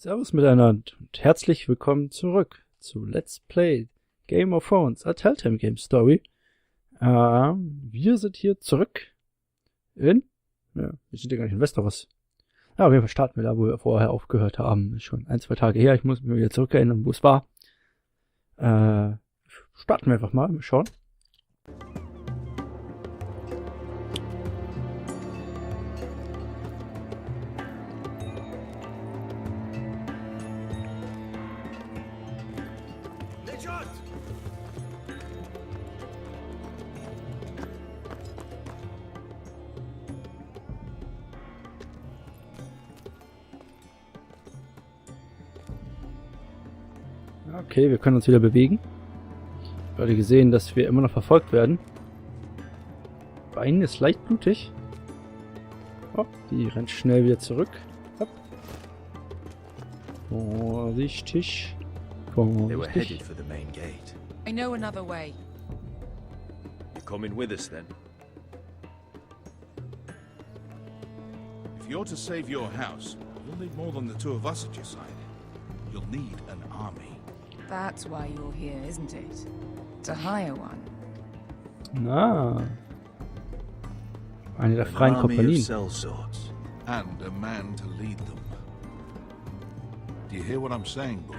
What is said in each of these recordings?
Servus miteinander und herzlich willkommen zurück zu Let's Play Game of Thrones, a Telltale Game Story. Wir sind hier zurück wir sind ja gar nicht in Westeros. Ja, auf jeden Fall starten wir da, wo wir vorher aufgehört haben. Ist schon 1-2 Tage her, ich muss mich wieder zurückerinnern, wo es war. Starten wir einfach mal schauen. Okay, wir können uns wieder bewegen. Ich habe gerade gesehen, dass wir immer noch verfolgt werden. Bein ist leicht blutig. Oh, die rennt schnell wieder zurück. Hopp. Vorsichtig. They were headed for the main gate. I know another way. You coming with us then? If you're to save your house, you'll need more than the two of us at your side. You'll need an army. That's why you're here, isn't it? To hire one. Na. Eine der An freien army of Kompanien. Sellswords. And a man to lead them. Do you hear what I'm saying, boy?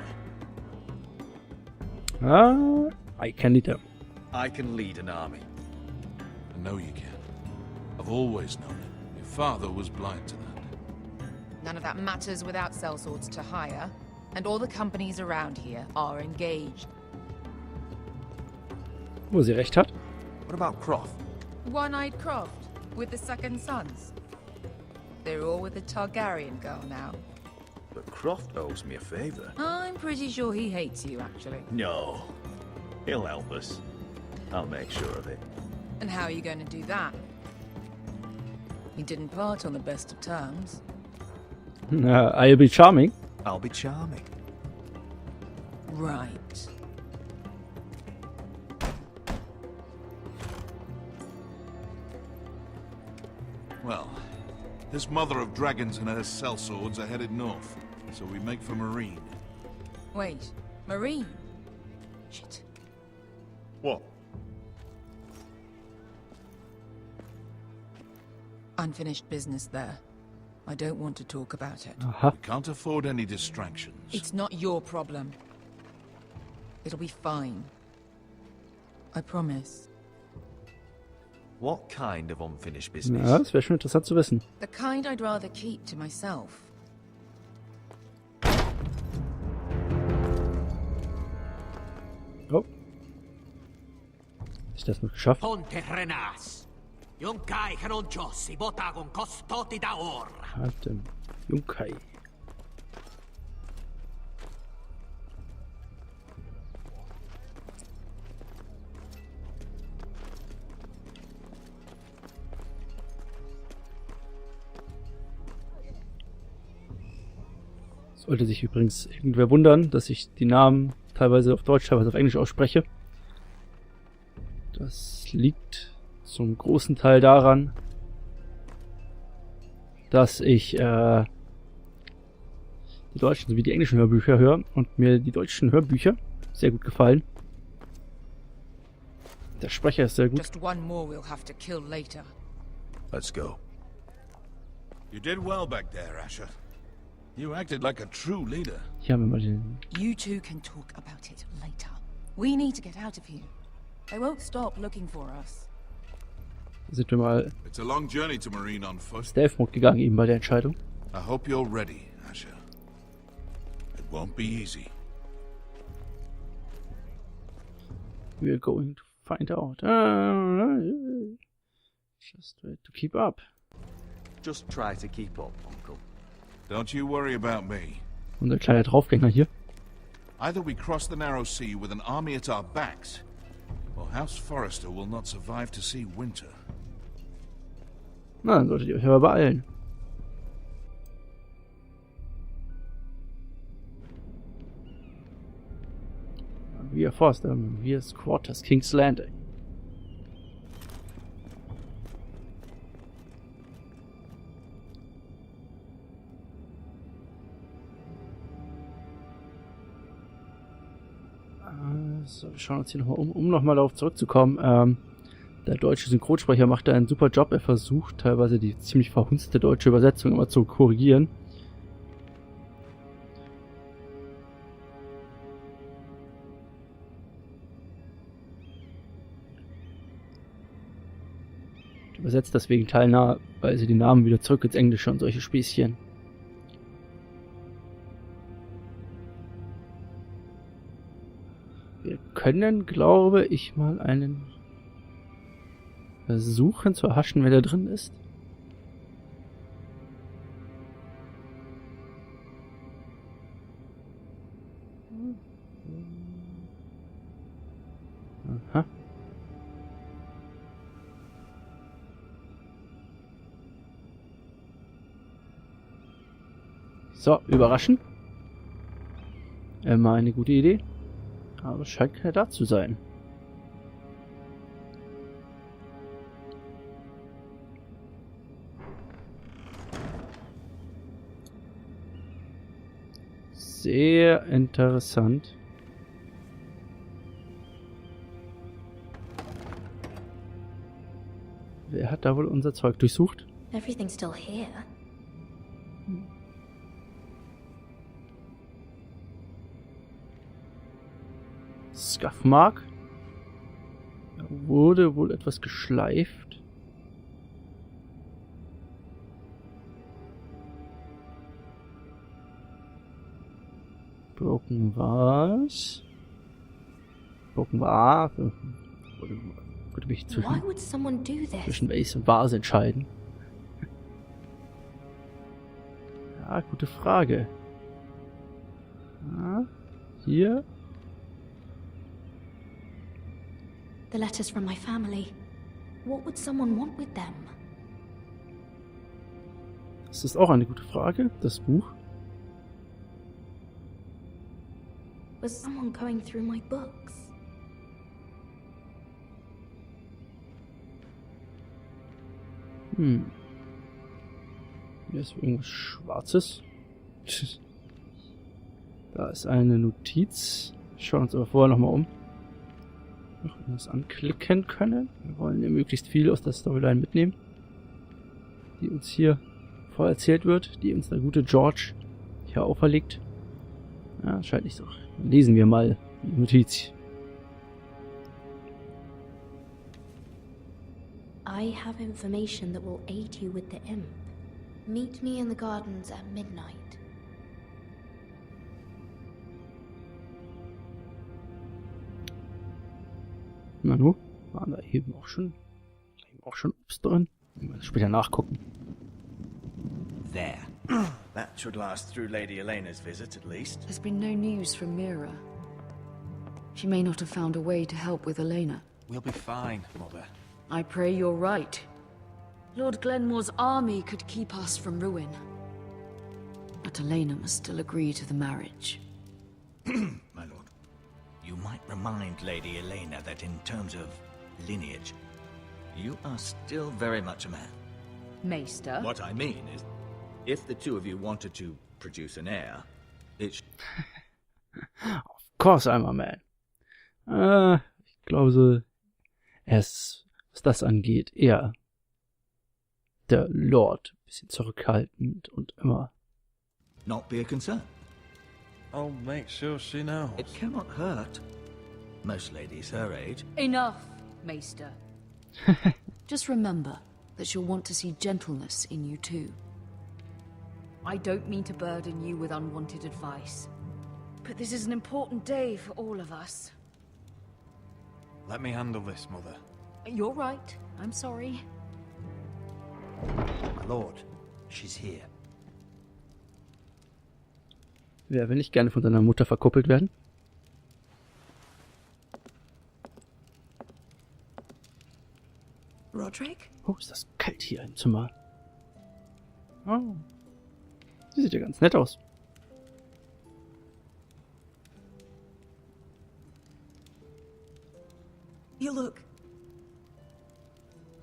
I can lead them. I can lead an army. I know you can. I've always known it. Your father was blind to that. None of that matters without sellswords to hire, and all the companies around here are engaged. Wo sie recht hat. What about Croft? One-eyed Croft, with the second sons. They're all with the Targaryen girl now. But Croft owes me a favor. I'm pretty sure he hates you, actually. No. He'll help us. I'll make sure of it. And how are you going to do that? You didn't part on the best of terms. I'll be charming. I'll be charming. Right. Well, this mother of dragons and her sellswords are headed north, so we make for Marine. Wait, Marine? Shit. What? Unfinished business there. I don't want to talk about it. Aha. We can't afford any distractions. It's not your problem. It'll be fine. I promise. What kind of unfinished business? Ja, das wäre schon interessant zu wissen. The kind I'd rather keep to myself. Oh. Ist das noch geschafft? Ponte Renas. Yunkai Heronchosi Botagon Costoti da Or. Halt, Junkai. Sollte sich übrigens irgendwer wundern, dass ich die Namen teilweise auf Deutsch, teilweise auf Englisch ausspreche. Das liegt zum großen Teil daran, dass ich die deutschen sowie die englischen Hörbücher höre und mir die deutschen Hörbücher sehr gut gefallen. Der Sprecher ist sehr gut. Just one more we'll have to kill later. Let's go. You did well back there, Asher. You acted like a true leader. Hier haben wir mal den... You two can talk about it later. We need to get out of here. They won't stop looking for us. Sind wir mal It's a long journey to Marine on foot. Stealth-Mode gegangen eben bei der Entscheidung. I hope you're ready, Asher. It won't be easy. We're going to find out. Just wait to keep up. Just try to keep up, Uncle. Don't you worry about me. Unser kleiner Draufgänger hier. Either we cross the narrow sea with an army at our backs, or House Forrester will not survive to see winter. Na, dann solltet ihr euch aber beeilen. Wir Forster, wir Quarters, King's Landing. So, wir schauen uns hier nochmal um nochmal darauf zurückzukommen. Der deutsche Synchronsprecher macht da einen super Job. Er versucht teilweise die ziemlich verhunzte deutsche Übersetzung immer zu korrigieren. Übersetzt deswegen teilweise die Namen wieder zurück ins Englische und solche Späßchen. Wir können, glaube ich, mal einen versuchen zu erhaschen, wer da drin ist. Aha. So, überraschen. Immer eine gute Idee. Aber es scheint keiner da zu sein. Sehr interessant. Wer hat da wohl unser Zeug durchsucht? Everything's still here. Scuffmark. Da wurde wohl etwas geschleift. Broken Vase. Broken Vase. Würde mich Why would someone do this? zwischen Vase und Vase entscheiden. Ja, gute Frage. Ja, hier. The letters from my family. What would someone want with them? Das ist auch eine gute Frage, das Buch. Was someone going through my books? Hier ist irgendwas Schwarzes. Da ist eine Notiz. Schauen wir uns aber vorher nochmal um. Noch irgendwas anklicken können. Wir wollen ja möglichst viel aus der Storyline mitnehmen, die uns hier vorerzählt wird, die uns der gute George hier auferlegt. Ja, scheint nicht so. Dann lesen wir mal die Notiz. I have information that will aid you with the imp. Meet me in the gardens at midnight. Na nu, waren da eben auch schon Obst drin? Wir müssen später nachgucken. There. That should last through Lady Elena's visit, at least. There's been no news from Mira. She may not have found a way to help with Elena. We'll be fine, Mother. I pray you're right. Lord Glenmore's army could keep us from ruin. But Elena must still agree to the marriage. My lord. You might remind Lady Elena that in terms of lineage, you are still very much a man. Meister? What I mean is, if the two of you wanted to produce an heir, it Of course I'm a man. Ich glaube so, was das angeht, eher der Lord. Bisschen zurückhaltend und immer. not be a concern. I'll make sure she knows. It cannot hurt. Most ladies her age. Enough, Meister. Just remember that she'll want to see gentleness in you too. I don't mean to burden you with unwanted advice, but this is an important day for all of us. Let me handle this, Mother. You're right. I'm sorry. My lord, she's here. Wer will nicht gerne von seiner Mutter verkuppelt werden? Roderick? Oh, ist das kalt hier im Zimmer. Oh. Die sieht ja ganz nett aus. You look...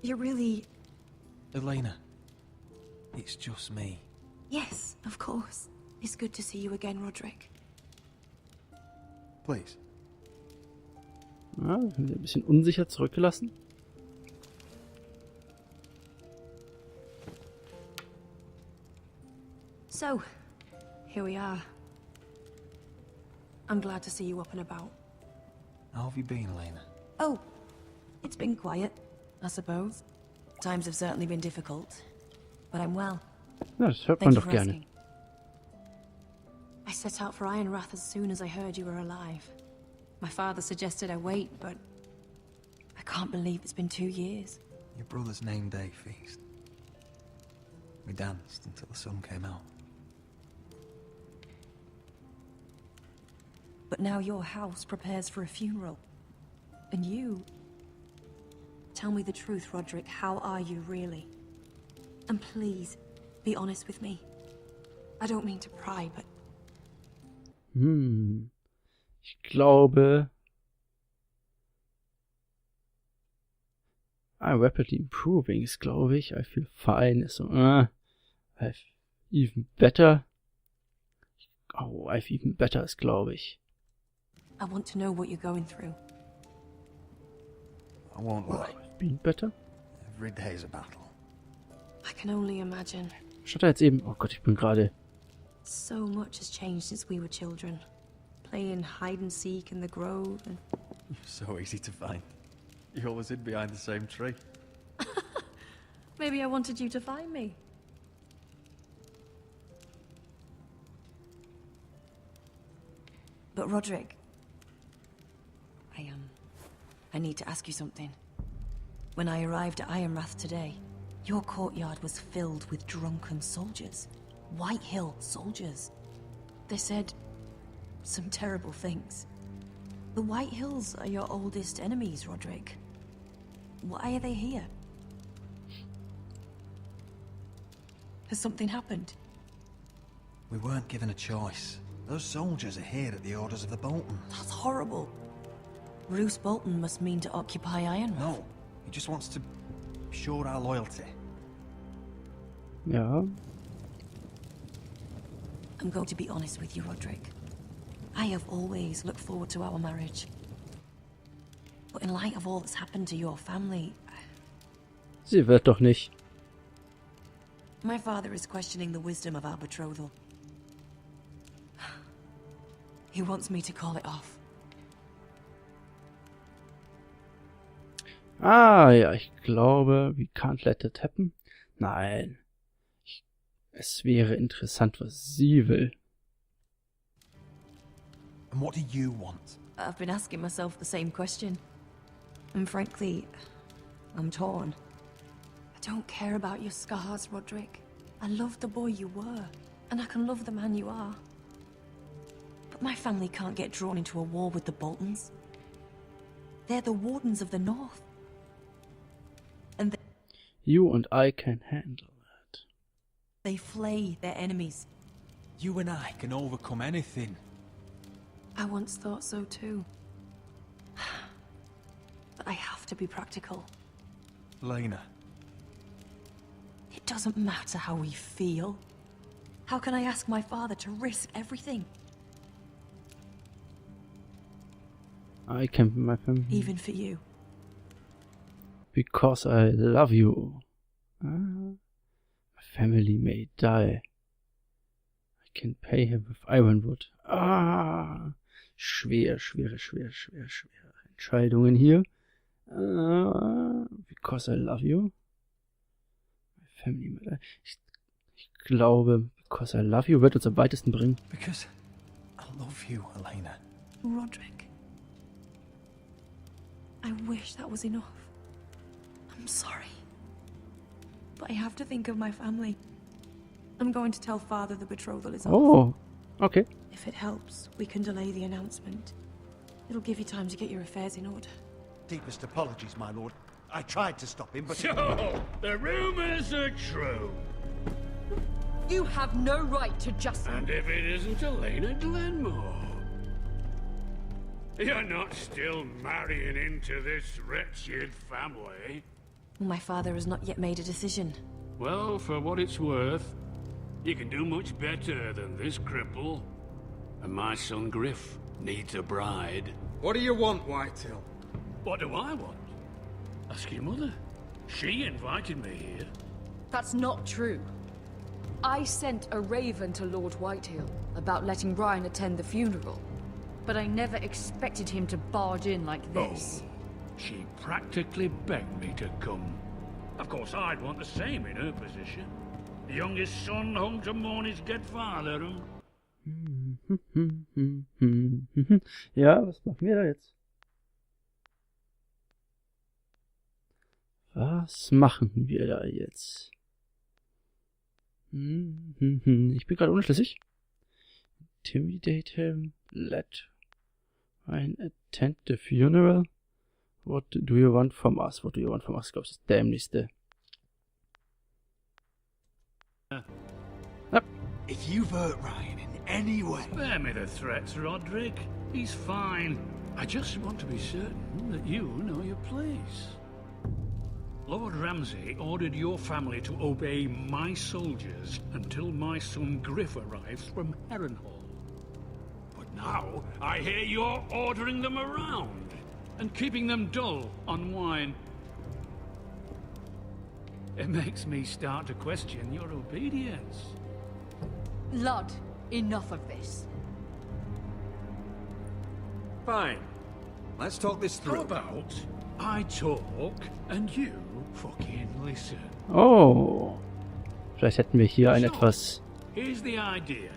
You're really... Elena, it's just me. Yes, of course. It's good to see you again, Roderick. Please, Ja, haben sie ein bisschen unsicher zurückgelassen. So, here we are. I'm glad to see you up and about. How have you been, Elena? Oh, it's been quiet, I suppose. Times have certainly been difficult, but I'm well. Ja, das hört man Thank you doch for gerne. asking. I set out for Ironrath as soon as I heard you were alive. My father suggested I wait, but I can't believe it's been 2 years. Your brother's name day feast. We danced until the sun came out. But now your house prepares for a funeral. And you... Tell me the truth, Roderick. How are you, really? And please, be honest with me. I don't mean to pry, but... Ich glaube... I'm rapidly improving ist, glaube ich. I feel fine ist so... I've even better. Oh, I've even better ist, glaube ich. I want to know what you're going through. I won't lie. Been better? Every day's a battle. I can only imagine. Statt jetzt eben... Oh Gott, ich bin gerade... So much has changed since we were children. Playing hide and seek in the grove and... You're so easy to find. You always hid behind the same tree. Maybe I wanted you to find me. But Roderick... I need to ask you something. When I arrived at Ironrath today, your courtyard was filled with drunken soldiers. White Hill soldiers. They said some terrible things. The White Hills are your oldest enemies, Roderick. Why are they here? Has something happened? We weren't given a choice. Those soldiers are here at the orders of the Boltons. That's horrible. Roose Bolton must mean to occupy Ironrath. No, he just wants to assure our loyalty. Ja. I'm going to be honest with you, Roderick. I have always looked forward to our marriage. But in light of all that's happened to your family... Sie wird doch nicht. My father is questioning the wisdom of our betrothal. He wants me to call it off. Ah, ja, ich glaube, we can't let it happen. Nein. Es wäre interessant, was sie will. And what do you want? I've been asking myself the same question. And frankly, I'm torn. I don't care about your scars, Roderick. I love the boy you were, and I can love the man you are. But my family can't get drawn into a war with the Boltons. They're the Wardens of the North. And You and I can handle that. they flay their enemies. You and I can overcome anything. I once thought so too. But I have to be practical. Lena. It doesn't matter how we feel. How can I ask my father to risk everything? I can be my family. Even for you. Because I love you. My family may die. I can pay him with ironwood. Schwere Entscheidungen hier. Because I love you. My family may die. Ich glaube, because I love you wird uns am weitesten bringen. Because I love you, Elena. Roderick. I wish that was enough. I'm sorry. But I have to think of my family. I'm going to tell Father the betrothal is off. Oh, okay. If it helps, we can delay the announcement. It'll give you time to get your affairs in order. Deepest apologies, my lord. I tried to stop him, but... So, the rumors are true. You have no right to just... And if it isn't Elena Glenmore? You're not still marrying into this wretched family? My father has not yet made a decision. Well, for what it's worth, you can do much better than this cripple. And my son Griff needs a bride. What do you want, Whitehill? What do I want? Ask your mother. She invited me here. That's not true. I sent a raven to Lord Whitehill about letting Ryan attend the funeral, but I never expected him to barge in like this. Oh, she practically begged me to come. Of course, I'd want the same in her position. The youngest son home to mourn his dead father and... Ja, was machen wir da jetzt? Was machen wir da jetzt? Ich bin gerade unschlüssig. Intimidate him. Let Ryan attend the funeral. What do you want from us? What do you want from us? Glaube ich, das Dämlichste. If you've hurt Ryan in any way... Spare me the threats, Roderick. He's fine. I just want to be certain that you know your place. Lord Ramsay ordered your family to obey my soldiers until my son Griff arrives from Harrenhal. But now I hear you're ordering them around and keeping them dull on wine. It makes me start to question your obedience. Lud, enough of this. Fine. Let's talk this through. How about I talk and you fucking listen? Oh. Vielleicht hätten wir hier ein etwas Here's the idea.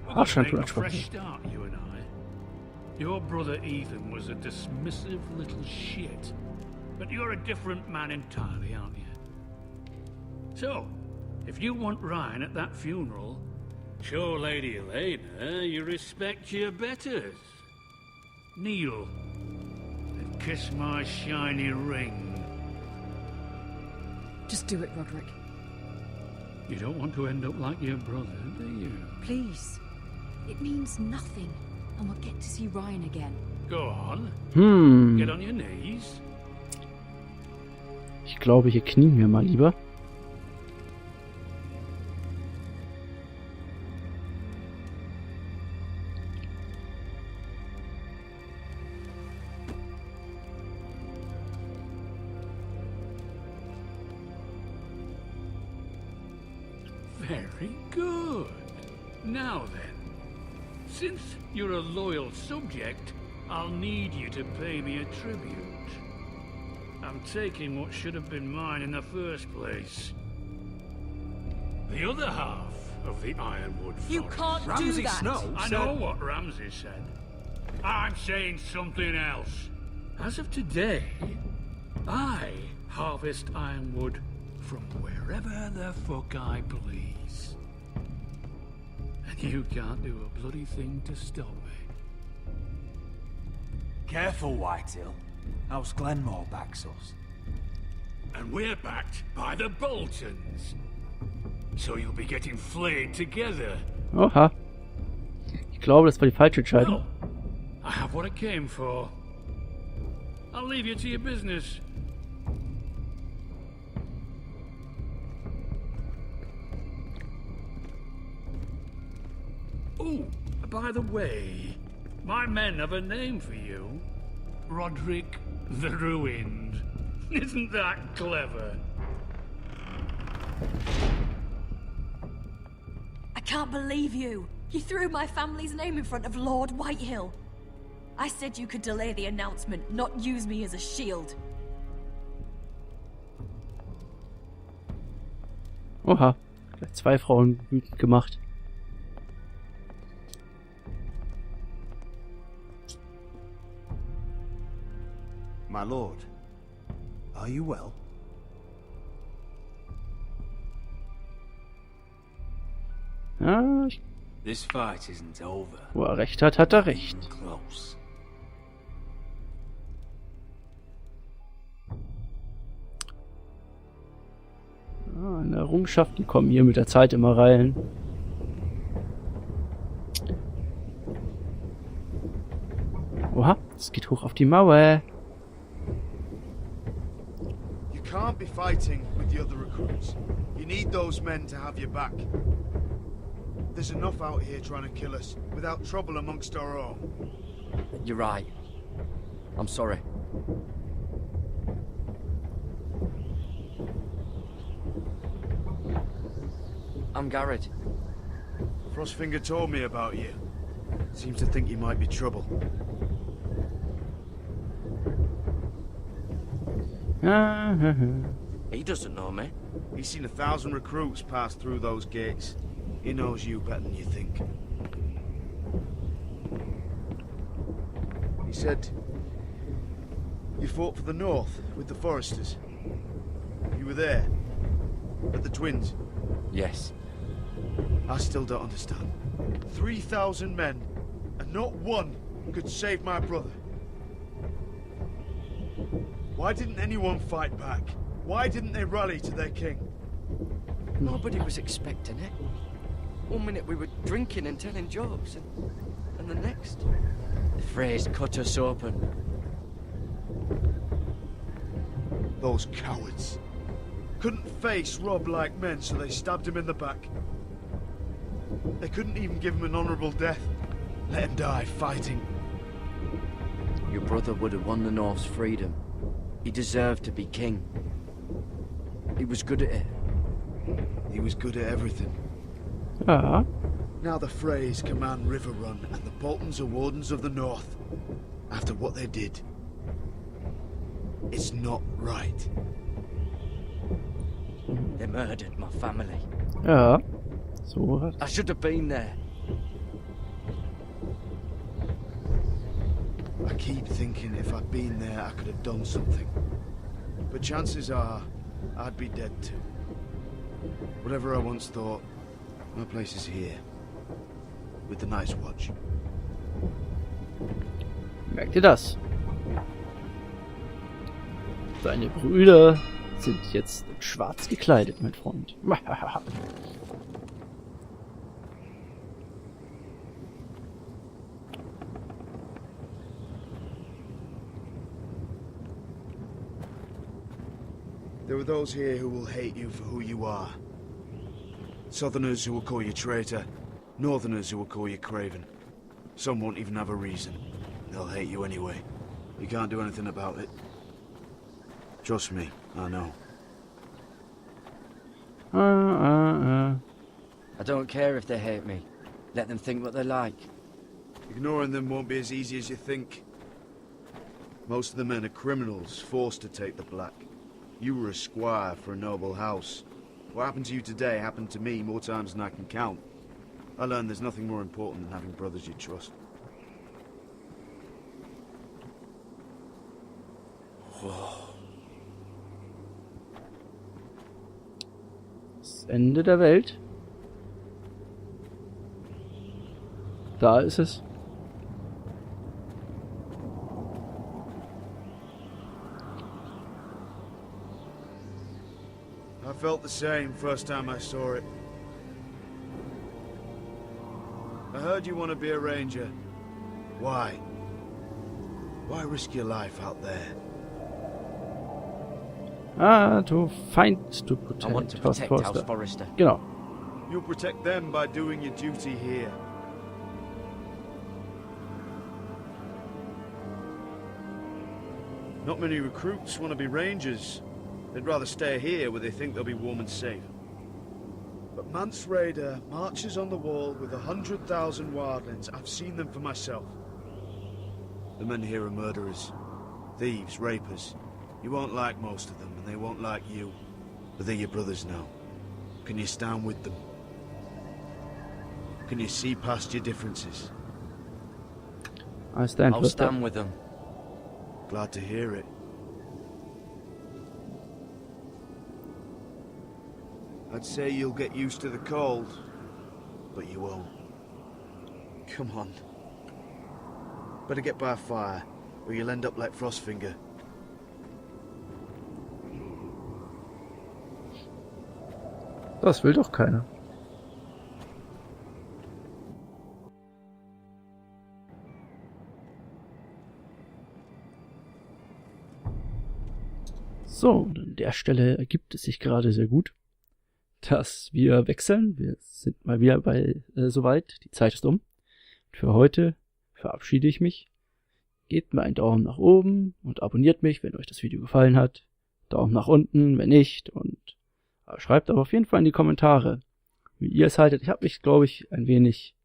Abstand Make a fresh start, you and I. Your brother Ethan was a dismissive little shit, but you're a different man entirely, aren't you? So, if you want Ryan at that funeral, show Lady Elena you respect your betters. Kneel and kiss my shiny ring. Just do it, Roderick. You don't want to end up like your brother, do you? Please. It means nothing, and we'll get to see Ryan again. Go on. Get on your knees. Ich glaube, hier knien wir mal lieber. Very good. Now then, since you're a loyal subject, I'll need you to pay me a tribute. I'm taking what should have been mine in the first place. The other half of the Ironwood Forest. You can't do Ramsay that! Snow I said... know what Ramsay said. I'm saying something else. As of today, I harvest ironwood from wherever the fuck I please. And you can't do a bloody thing to stop me. Careful, Whitehill. House Glenmore backs us. And we're backed by the Boltons. So you'll be getting flayed together. Oha. Ich glaube, das war die falsche Entscheidung. Well, I have what I came for. I'll leave you to your business. Oh, by the way, my men have a name for you. Roderick the Ruined. Isn't that clever? I can't believe you! You threw my family's name in front of Lord Whitehill. I said you could delay the announcement, not use me as a shield. Oha. Gleich 2 Frauen wütend gemacht. My lord, are you well? Ja, This fight isn't over. wo er recht hat, hat er recht. Close. Errungenschaften kommen hier mit der Zeit immer rein. Oha, es geht hoch auf die Mauer. You can't be fighting with the other recruits. You need those men to have your back. There's enough out here trying to kill us without trouble amongst our own. You're right. I'm sorry. I'm Garrett. Frostfinger told me about you. Seems to think you might be trouble. He doesn't know me. He's seen 1,000 recruits pass through those gates. He knows you better than you think. He said you fought for the North with the Foresters. You were there at the Twins. Yes. I still don't understand. 3,000 men, and not one could save my brother. Why didn't anyone fight back? Why didn't they rally to their king? Nobody was expecting it. One minute we were drinking and telling jokes, and the next, the phrase cut us open. Those cowards couldn't face Rob like men, so they stabbed him in the back. They couldn't even give him an honorable death. Let him die fighting. Your brother would have won the North's freedom. He deserved to be king. He was good at it. He was good at everything. Ah. Now the Freys command River Run, and the Boltons are wardens of the North. After what they did. It's not right. They murdered my family. Ja. So was. I should have been there. I keep thinking if I'd been there, I could have done something. But chances are, I'd be dead too. Whatever I once thought, my place is here. With the Night's Watch. Merkt ihr das? Seine Brüder sind jetzt in schwarz gekleidet, mein Freund. There are those here who will hate you for who you are. Southerners who will call you traitor. Northerners who will call you craven. Some won't even have a reason. They'll hate you anyway. You can't do anything about it. Trust me, I know. I don't care if they hate me. Let them think what they like. Ignoring them won't be as easy as you think. Most of the men are criminals, forced to take the black. You were a squire for a noble house. What happened to you today happened to me more times than I can count. I learned there's nothing more important than having brothers you trust. Das Ende der Welt. Da ist es. I felt the same first time I saw it. I heard you want to be a ranger. Why? Why risk your life out there? Ah, to find, to protect. I want to protect House Forrester. Genau. You'll protect them by doing your duty here. Not many recruits want to be rangers. They'd rather stay here where they think they'll be warm and safe. But Mance Raider marches on the wall with 100,000 wildlings. I've seen them for myself. The men here are murderers, thieves, rapers. You won't like most of them, and they won't like you. But they're your brothers now. Can you stand with them? Can you see past your differences? I'll stand with them. Glad to hear it. I'd say you'll get used to the cold, but you won't. Come on. Better get by a fire, or you'll end up like Frostfinger. Das will doch keiner. So, und an der Stelle ergibt es sich gerade sehr gut, dass wir wechseln. Wir sind mal wieder bei soweit. Die Zeit ist um. Und für heute verabschiede ich mich. gebt mir einen Daumen nach oben und abonniert mich, wenn euch das Video gefallen hat. Daumen nach unten, wenn nicht. Und schreibt aber auf jeden Fall in die Kommentare, wie ihr es haltet. Ich habe mich, glaube ich, ein wenig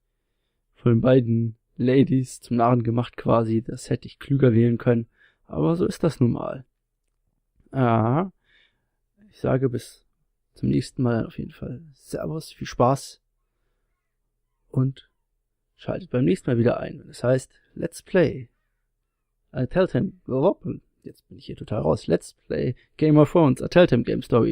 von beiden Ladies zum Narren gemacht quasi. Das hätte ich klüger wählen können. Aber so ist das nun mal. Ich sage bis zum nächsten Mal auf jeden Fall Servus, viel Spaß. Und schaltet beim nächsten Mal wieder ein, wenn es heißt Let's Play. Jetzt bin ich hier total raus. Let's Play Game of Thrones, A Telltale Game Story.